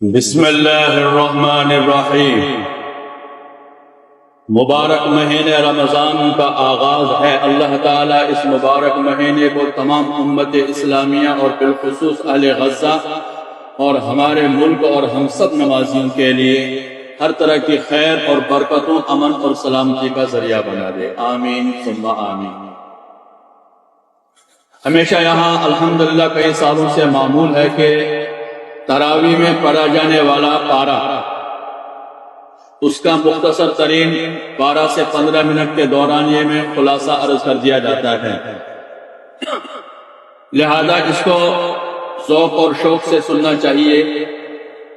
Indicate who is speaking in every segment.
Speaker 1: بسم اللہ الرحمن الرحیم۔ مبارک مہینے رمضان کا آغاز ہے۔ اللہ تعالیٰ اس مبارک مہینے کو تمام امت اسلامیہ اور بالخصوص اہل غزہ اور ہمارے ملک اور ہم سب نمازیوں کے لیے ہر طرح کی خیر اور برکتوں، امن اور سلامتی کا ذریعہ بنا دے، آمین ثم آمین۔ ہمیشہ یہاں الحمدللہ کئی سالوں سے معمول ہے کہ تراویح میں پڑھا جانے والا پارہ، اس کا مختصر ترین 12 سے 15 منٹ کے دورانیے میں خلاصہ عرض کر دیا جاتا ہے، لہذا اس کو ذوق اور شوق سے سننا چاہیے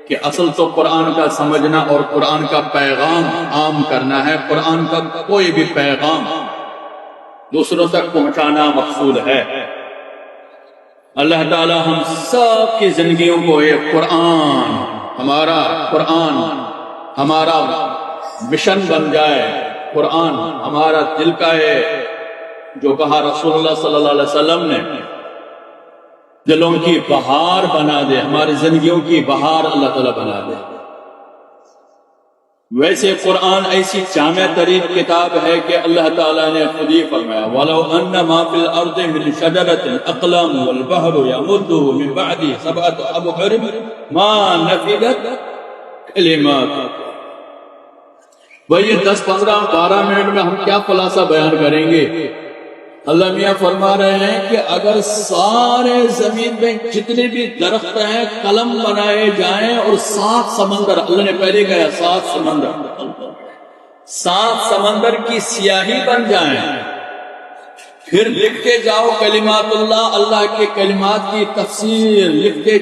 Speaker 1: کہ اصل تو قرآن کا سمجھنا اور قرآن کا پیغام عام کرنا ہے۔ قرآن کا کوئی بھی پیغام دوسروں تک پہنچانا مقصود ہے۔ اللہ تعالی ہم سب کی زندگیوں کو یہ قرآن ہمارا مشن بن جائے، قرآن ہمارا دل کا ہے، جو کہا رسول اللہ صلی اللہ علیہ وسلم نے، دلوں کی بہار بنا دے، ہماری زندگیوں کی بہار اللہ تعالی بنا دے۔ ویسے قرآن ایسی جامع ترین کتاب ہے کہ اللہ تعالیٰ نے خود ہی فرمایا وَلَوْ أَنَّ مَا فِي الْأَرْضِ مِنْ شَجَرَةٍ أَقْلَامٌ وَالْبَحْرُ يَمُدُّهُ مِنْ بَعْدِهِ سَبْعَةُ أَبْحُرٍ مَا نَفِدَتْ كَلِمَاتُ۔ وہی 10 15 12 منٹ میں ہم کیا خلاصہ بیان کریں گے؟ اللہ میاں فرما رہے ہیں کہ اگر سارے زمین میں جتنے بھی درخت ہیں قلم بنائے جائیں اور 7 سمندر، اللہ نے پہلے کہا 7 سمندر کی سیاہی بن جائیں، پھر لکھتے جاؤ کلمات اللہ، اللہ کے کلمات کی تفسیر لکھتے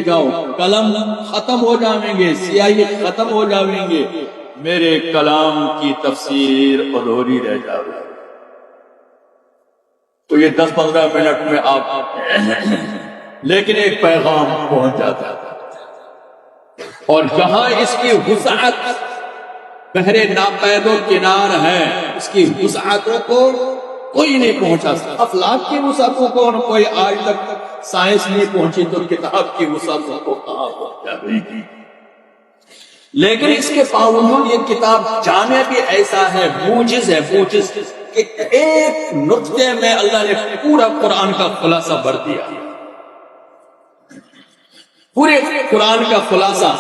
Speaker 1: جاؤ، قلم ختم ہو جائیں گے، سیاہی ختم ہو جائیں گے، میرے کلام کی تفسیر ادھوری رہ جائے۔ تو یہ 10 15 منٹ میں آپ لیکن ایک پیغام پہنچ جاتا ہے، اور جہاں اس کی وسعت بحر ناپید و کنار ہے، اس کی وسعتوں کو کوئی نہیں پہنچا سکتا۔ افلاک کی وسعتوں کو کوئی آج تک سائنس نہیں پہنچی، تو کتاب کی وسعتوں کو کہاں پہنچا گئی؟ لیکن اس کے باوجود یہ کتاب جامع بھی ایسا ہے، موجز ہے، موجز کہ ایک نقطے میں اللہ نے پورا قرآن کا خلاصہ بھر دیا۔ پورے قرآن کا خلاصہ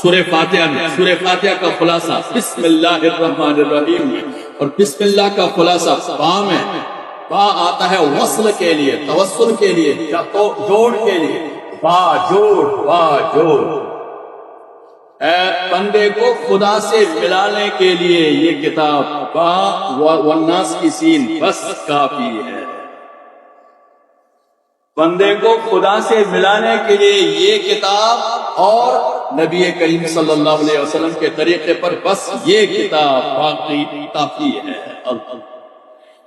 Speaker 1: سورہ فاتحہ میں، سورہ فاتحہ کا خلاصہ بسم اللہ الرحمن الرحیم میں، اور بسم اللہ کا خلاصہ با میں۔ با آتا ہے وصل کے لیے، توسل کے لیے، جوڑ کے لیے، با جوڑ، اے بندے کو خدا سے ملانے کے لیے یہ کتاب با والناس کی سین بس کافی ہے۔ بندے کو خدا سے ملانے کے لیے یہ کتاب اور نبی کریم صلی اللہ علیہ وسلم کے طریقے پر بس یہ کتاب باقی کافی ہے۔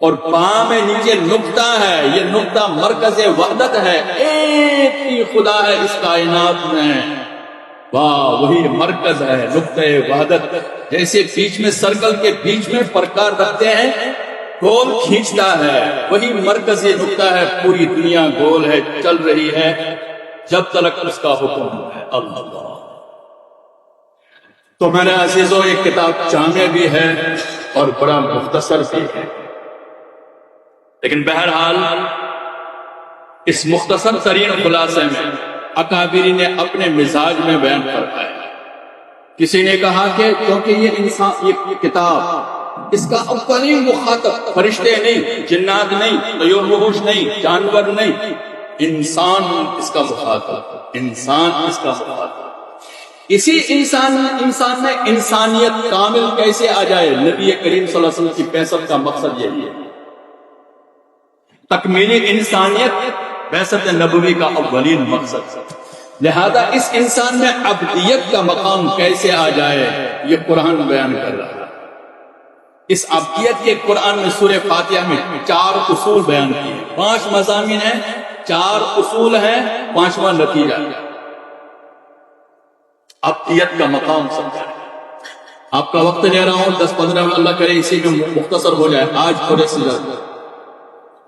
Speaker 1: اور با میں نیچے نقطہ ہے، یہ نقطہ مرکز وحدت ہے، ایک ہی خدا ہے اس کائنات میں، واہ وہی مرکز ہے، نقطہ وحدت۔ جیسے بیچ میں سرکل کے بیچ میں پرکار رکھتے ہیں، گول کھینچتا ہے، وہی مرکزی نقطہ ہے۔ پوری دنیا گول ہے، چل رہی ہے جب تک اس کا حکم ہے اللہ۔ تو میرے عزیزوں، یہ کتاب جامع بھی ہے اور بڑا مختصر بھی ہے، لیکن بہرحال اس مختصر ترین خلاصے میں اکابری نے اپنے مزاج میں بیان فرمایا۔ کسی نے کہا کہ کیونکہ یہ کتاب، اس کا اولین مخاطب فرشتے نہیں، جنات نہیں، طیور وحوش نہیں، جانور نہیں، انسان اس کا مخاطب، انسان اس کا مخاطب۔ اسی انسان میں انسانیت کامل کیسے آ جائے؟ نبی کریم صلی اللہ علیہ وسلم کی بعثت کا مقصد یہی ہے، تکمیلی انسانیت بعثت نبوی کا اولین مقصد۔ لہذا اس انسان میں عبدیت کا مقام کیسے آ جائے، یہ قرآن بیان کر رہا ہے۔ اس عبدیت کے قرآن میں سورہ فاتحہ میں 4 اصول بیان کیے ہیں، 5 مضامین ہیں، 4 اصول ہیں، 5واں نتیجہ۔ عبدیت کا مقام سمجھا۔ آپ کا وقت لے رہا ہوں، 10 15 میں اللہ کرے اسی میں مختصر ہو جائے آج تھوڑے سے زیادہ۔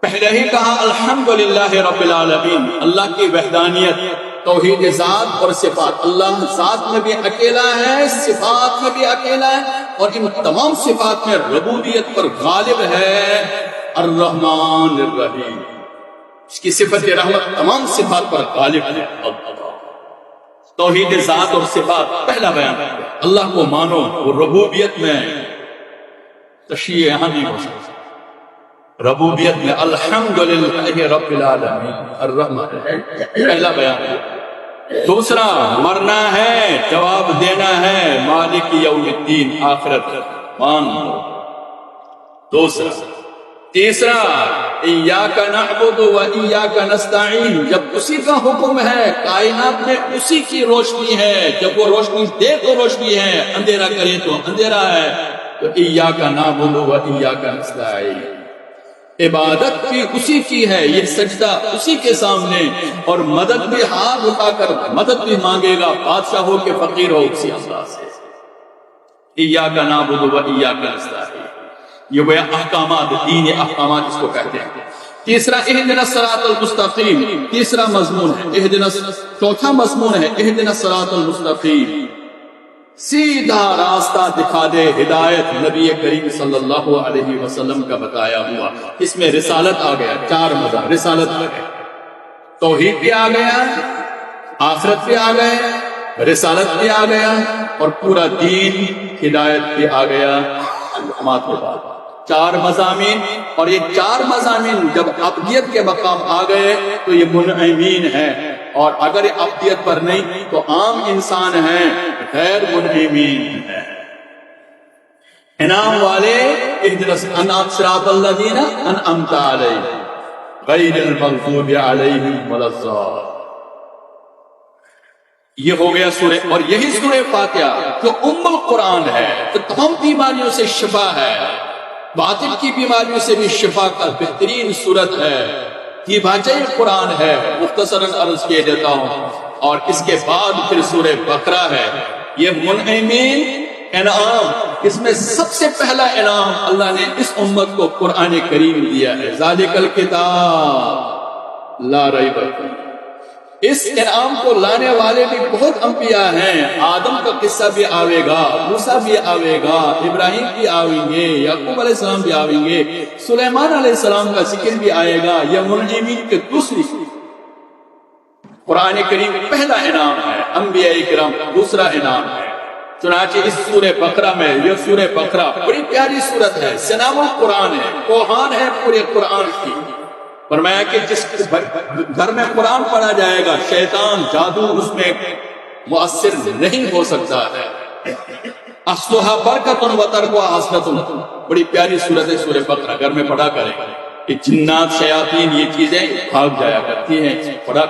Speaker 1: پہلے ہی کہا الحمدللہ رب العالمین، اللہ کی وحدانیت، توحید ذات اور صفات. اللہ ذات میں بھی اکیلا ہے، صفات میں بھی اکیلا ہے، اور ان تمام صفات میں ربوبیت پر غالب ہے. الرحمن الرحیم، اس کی صفت رحمت تمام صفات پر غالب ہے. توحید ذات اور صفات پہلا بیان ہے. اللہ کو مانو، وہ ربوبیت میں تشریح یہاں نہیں ہو سکتا. ربوبیت میں الحمدللہ رب العالمین الرحمن پہلا بیان ہے. دوسرا مرنا ہے، جواب دینا ہے، مالک یوم الدین آخرت مان لو. دوسرا. تیسرا ایاک نعبد و ایاک نستعین، جب اسی کا حکم ہے، کائنات میں اسی کی روشنی ہے، جب وہ روشنی دے تو روشنی ہے، اندھیرا کرے تو اندھیرا ہے. تو ایاک نعبد و ایاک نستعین، عبادت بھی اسی کی ہے، یہ سجدہ اسی کے سامنے، اور مدد بھی ہاتھ اٹھا کر مدد بھی مانگے گا، بادشاہ ہو کہ فقیر ہو، اسی اللہ سے. ایاک نعبد و ایاک نستعین، یہ وہ احکامات دین، احکامات اس کو کہتے ہیں. تیسرا اہدنا الصراط المستقیم، تیسرا مضمون ہے. چوتھا مضمون ہے اہدنا الصراط المستقیم، سیدھا راستہ دکھا دے. ہدایت نبی کریم صلی اللہ علیہ وسلم کا بتایا ہوا. اس میں رسالت آ گیا، چار مضامین رسالت آ گیا. توحید بھی آ گیا، آخرت بھی آ گئے، رسالت بھی آ گیا، اور پورا دین ہدایت بھی آ گیا. چار مضامین، اور یہ چار مضامین جب ابدیت کے مقام آ گئے تو یہ منعمین ہے، اور اگر یہ ابدیت پر نہیں تو عام انسان ہیں، غیر منعمین ہیں. انعام والے اہدنا صراط الذین انعمت علیہم غیر المغضوب علیہم ولا الضالین. یہ ہو گیا سورہ، اور یہی سورہ فاتحہ جو ام القرآن ہے، جو تمام بیماریوں سے شفا ہے، باطن کی بیماریوں سے بھی شفا کا بہترین صورت ہے. یہ باجہ قرآن ہے، مختصراً عرض کیے دیتا ہوں. اور اس کے بعد پھر سورہ بقرہ ہے. یہ منعمین انعام، اس میں سب سے پہلا انعام اللہ نے اس امت کو قرآن کریم دیا ہے. ذالک الکتاب لا ریب فیہ. اس انعام کو لانے والے بھی بہت انبیاء ہیں. آدم کا قصہ بھی آوے گا، موسیٰ بھی آوے گا، ابراہیم بھی آویں گے، یعقوب علیہ السلام بھی آویں گے، سلیمان علیہ السلام کا ذکر بھی آئے گا. یہ منعمین کے دوسری قرآن کریم پہلا انعام ہے، انبیاء کرام دوسرا انعام ہے. چنانچہ اس سورہ بقرہ میں، یہ سورہ بقرہ بڑی پیاری سورت ہے، سنام القرآن ہے، کوہان ہے پورے قرآن کی. فرمایا کہ جس گھر میں قرآن پڑھا جائے گا، شیطان جادو اس میں مؤثر نہیں ہو سکتا ہے. اصلها برکت و ترکها حسرت. بڑی پیاری سورت ہے سورہ بقرہ، گھر میں پڑھا کریں. کہ جنات شیاطین یہ چیزیں بھاگ جایا کرتی ہیں. پڑھا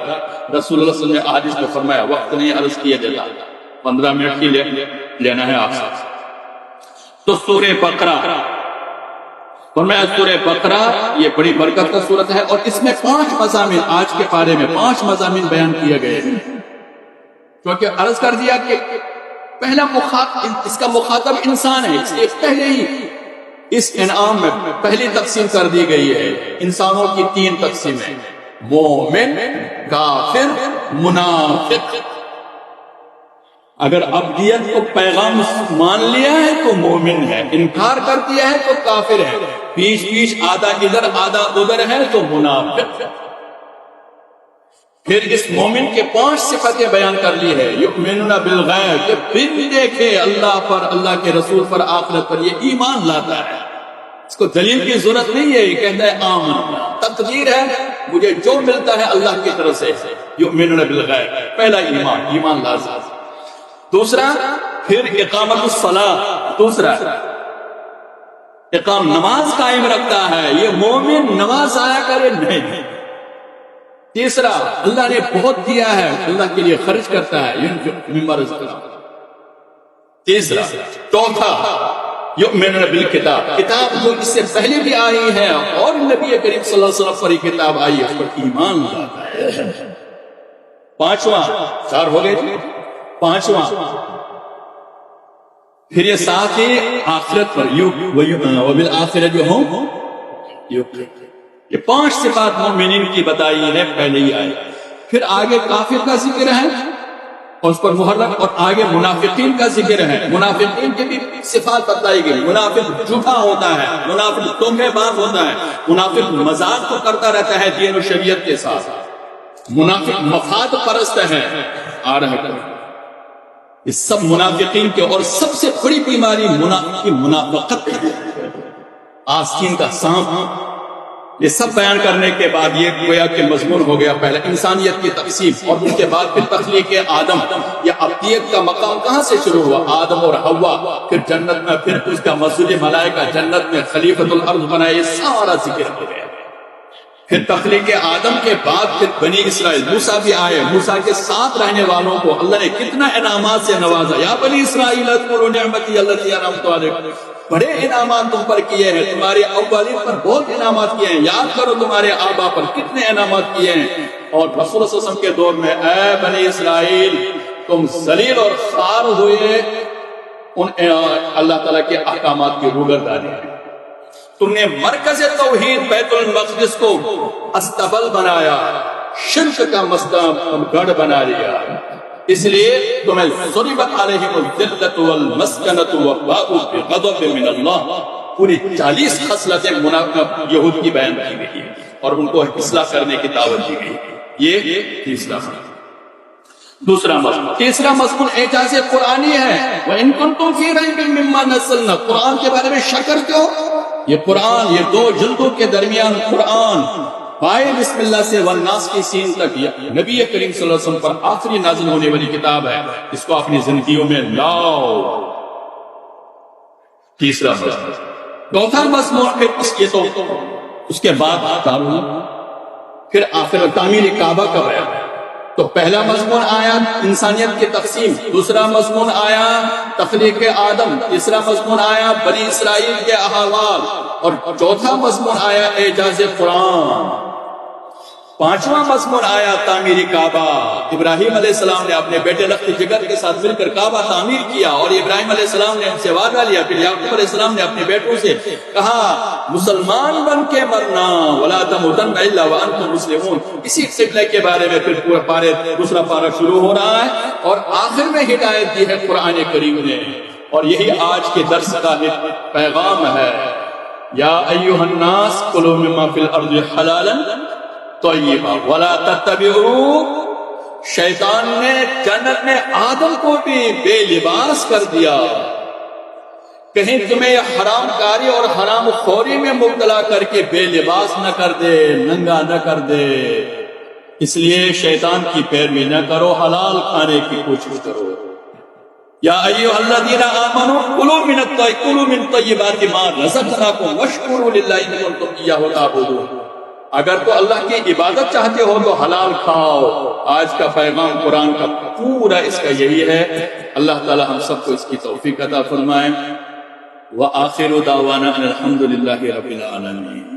Speaker 1: رسول اللہ صلی اللہ علیہ وسلم نے حدیث میں فرمایا، وقت نہیں عرض کیا دیتا، 15 منٹ کی لینا ہے آپ سے. تو سورہ بقرہ، فرمایا سورہ بقرہ یہ بڑی برکت کا سورت ہے، اور اس میں 5 مضامین، آج کے پارے میں 5 مضامین بیان کیے گئے ہیں. کیونکہ عرض کر دیا کہ پہلا اس کا مخاطب انسان ہے، اس لیے پہلے ہی اس انعام میں پہلی تقسیم کر دی گئی ہے. انسانوں کی 3 تقسیمیں، مومن، کافر، منافق. اگر ابدیت کو پیغام مان لیا ہے تو مومن ہے، انکار کر دیا ہے تو کافر ہے، بیچ بیچ آدھا ادھر آدھا ادھر ہے تو منافق. پھر اس مومن کے 5 صفتیں بیان کر لی ہے. یؤمنون بالغیب، کہ بن دیکھے اللہ پر، اللہ کے رسول پر، آخرت پر یہ ایمان لاتا ہے. اس کو دلیل کی ضرورت نہیں ہے، یہ کہتا ہے آمن، تقدیر ہے، مجھے جو ملتا ہے اللہ کی طرف سے. یؤمنون بالغیب پہلا ایمان لازم. دوسرا پھر اقامت الصلاۃ، دوسرا اقام نماز قائم رکھتا ہے، یہ مومن نماز ضائع کرے نہیں. تیسرا اللہ نے بہت دیا ہے، اللہ کے لیے خرچ کرتا ہے، مما رزقنا. تیسرا. چوتھا یؤمنون بالکتاب، کتاب جو اس سے پہلے بھی آئی ہے اور نبی کریم صلی اللہ علیہ وسلم پر یہ کتاب آئی ہے، اس پر ایمان لاتا ہے. 5واں، 4 ہو گئے، 5واں پھر یہ ساتھ ہی آخرت پر وبالآخرۃ ہم یوقنون. یہ 5 صفات مومنین کی بتائی ہے پہلے ہی آئی. پھر آگے کافر کا ذکر ہے اور اس پر محرک، اور آگے منافقین کا ذکر ہے. منافقین کی بھی صفات بتائی گئی. منافق جھوٹا ہوتا ہے، منافق دھوکے باز ہوتا ہے، منافق مذاق تو کرتا رہتا ہے دین و شریعت کے ساتھ، منافق مفاد پرست ہے. آ رہا ہے یہ سب منافقین کے، اور سب سے بڑی بیماری منافق کی منافقت ہے، آستین کا سانپ. یہ سب بیان کرنے کے بعد یہ گویا کہ مضمون ہو گیا پہلے انسانیت کی تقسیم، اور اس کے بعد پھر تخلیق آدم. یہ ابدیت کا مقام کہاں سے شروع ہوا؟ آدم اور حوا، پھر جنت میں، پھر اس کا مسجد ملائکہ، جنت میں خلیفۃ الارض بنا، یہ سارا ذکر ہو گیا. پھر تخلیق آدم کے بعد پھر بنی اسرائیل، موسیٰ بھی آئے. موسیٰ کے ساتھ رہنے والوں کو اللہ نے کتنا انعامات سے نوازا. یا بنی اسرائیل اذکروا نعمتی التی انعمت علیکم، بڑے انعامات تم پر کیے ہیں، تمہارے اولین پر بہت انعامات کیے ہیں. یاد کرو تمہارے آبا پر کتنے انعامات کیے ہیں. اور رسول اللہ صلی اللہ علیہ وسلم کے دور میں اے بنی اسرائیل تم ذلیل اور خوار ہوئے ان اللہ تعالیٰ کے احکامات کی روگردانی میں. تم نے مرکز توحید بیت المقدس کو استبل بنایا، شرک کا گڑھ بنا لیا. اس لیے تمہیں ضربت علیہم الذلۃ والمسکنۃ وباءوا بغضب من اللہ. پوری 40 خصلتیں یہود کی بیان کی گئی ہیں اور ان کو اصلاح کرنے کی دعوت دی گئی. یہ تیسرا مضمون. دوسرا مضمون، تیسرا مضمون اعجاز قرآنی ہے. وَإِن كُنتُمْ فِي رَيْبٍ مِّمَّا نَزَّلْنَا، قرآن کے بارے میں شک کرتے ہو؟ یہ قرآن، یہ 2 جلدوں کے درمیان قرآن، پائے بسم اللہ سے والناس کی سین تک، نبی کریم صلی اللہ علیہ وسلم پر آخری نازل ہونے والی کتاب ہے. اس کو اپنی زندگیوں میں لاؤ. تیسرا مضمون. چوتھا مضمون پھر تو اس کے بعد پھر آخر تعمیر کعبہ کا بیان. تو پہلا مضمون آیا انسانیت کی تقسیم، دوسرا مضمون آیا تخلیق آدم، تیسرا مضمون آیا بنی اسرائیل کے احوال، اور چوتھا مضمون آیا اعجاز قرآن. پانچواں مضمون آیا تعمیر کعبہ. ابراہیم علیہ السلام نے اپنے بیٹے لخت جگر کے ساتھ مل کر کعبہ تعمیر کیا، اور ابراہیم علیہ السلام نے ان سے وعدہ لیا. پھر یعقوب علیہ السلام نے اپنے بیٹوں سے کہا مسلمان بن کے مرنا، ولا تموتن الا وانتم مسلمون. اسی قبلے کے بارے میں پھر پورا دوسرا پارہ شروع ہو رہا ہے، اور آخر میں ہدایت دی ہے قرآن کریم نے. اور یہی آج کے درس کا پیغام ہے. یا ایھا الناس کلوا مما فی الارض حلالا طیبا ولا تتبعوا. شیطان نے جنت میں آدم کو بھی بے لباس کر دیا، کہیں تمہیں حرام کاری اور حرام خوری میں مبتلا کر کے بے لباس نہ کر دے، ننگا نہ کر دے. اس لیے شیطان کی پیروی نہ کرو، حلال کھانے کی کوشش کرو. یا ایھا الذین آمنوا کلوا من طیبات ما رزقناکم واشکروا للہ ان کنتم ایاہ تعبدون. اگر تو اللہ کی عبادت چاہتے ہو تو حلال کھاؤ. آج کا پیغام قرآن کا پورا اس کا یہی ہے. اللہ تعالی ہم سب کو اس کی توفیق عطا فرمائے. وآخر دعوانا الحمد للہ رب العالمین.